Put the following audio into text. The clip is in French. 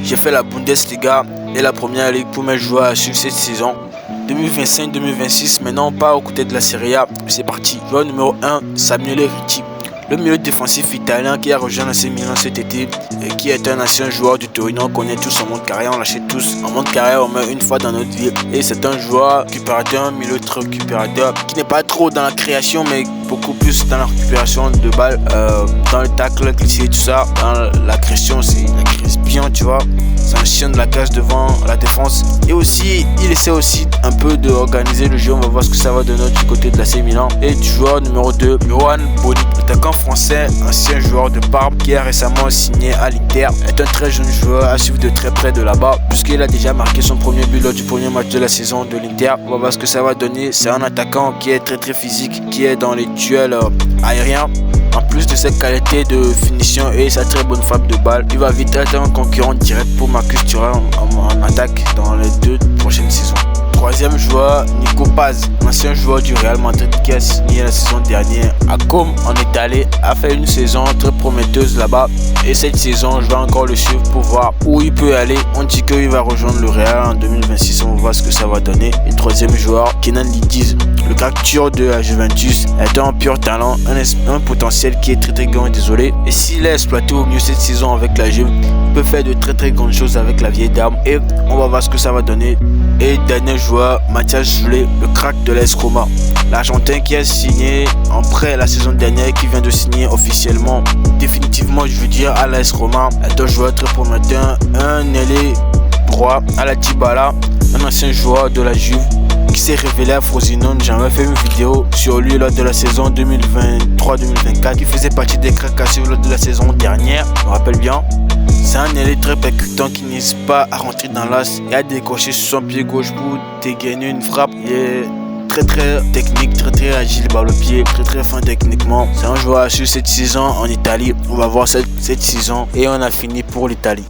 j'ai fait la Bundesliga et la Première Ligue pour mes joueurs à suivre cette saison. 2025-2026, maintenant on part aux côtés de la Serie A. C'est parti. Joueur numéro 1, Samuel Ricci. Le milieu défensif italien qui a rejoint l'AC Milan cet été et qui est un ancien joueur du Torino. On connaît tous son mode carrière, on l'achète tous. En mode carrière, on met une fois dans notre vie. Et c'est un joueur récupérateur, un milieu très récupérateur qui n'est pas trop dans la création, mais beaucoup plus dans la récupération de balles, dans le tacle, glisser, tout ça. Dans la création, c'est la crée bien, tu vois. C'est un chien de la cage devant la défense. Et aussi, il essaie aussi un peu d'organiser le jeu. On va voir ce que ça va donner du côté de l'AC Milan. Et du joueur numéro 2, Yoann Boni, attaquant français, ancien joueur de Parme qui a récemment signé à l'Inter, est un très jeune joueur à suivre de très près de là-bas puisqu'il a déjà marqué son premier but lors du premier match de la saison de l'Inter. On va voir ce que ça va donner. C'est un attaquant qui est très physique, qui est dans les duels aériens. En plus de ses qualités de finition et sa très bonne frappe de balle, il va vite être un concurrent direct pour Marcus Thuram en attaque dans les 2 prochaines saisons. Troisième joueur, Nico Paz, ancien joueur du Real Madrid qui a signé la saison dernière à Comme en Italie, a fait une saison très prometteuse là-bas et cette saison je vais encore le suivre pour voir où il peut aller. On dit qu'il va rejoindre le Real en 2026, on va voir ce que ça va donner. Et troisième joueur, Kenan Yildiz, le capture de la Juventus, est un pur talent, un potentiel qui est très grand, désolé. Et s'il est exploité au mieux cette saison avec la Juve, il peut faire de très grandes choses avec la vieille dame et on va voir ce que ça va donner. Et dernier joueur, Mathias Soulé, le crack de l'AS Roma, l'Argentin qui a signé en prêt la saison dernière et qui vient de signer officiellement, définitivement je veux dire, à l'AS Roma, est un joueur très prometteur, un ailier droit à la Dybala, un ancien joueur de la Juve qui s'est révélé à Frosinone. J'avais fait une vidéo sur lui lors de la saison 2023-2024 qui faisait partie des cracks cassés lors de la saison dernière, je me rappelle bien. C'est un ailier très percutant qui n'hésite pas à rentrer dans l'as et à décocher sur son pied gauche pour dégainer une frappe. Il est très technique, très agile par le pied, très fin techniquement. C'est un joueur à suivre cette saison en Italie. On va voir cette saison et on a fini pour l'Italie.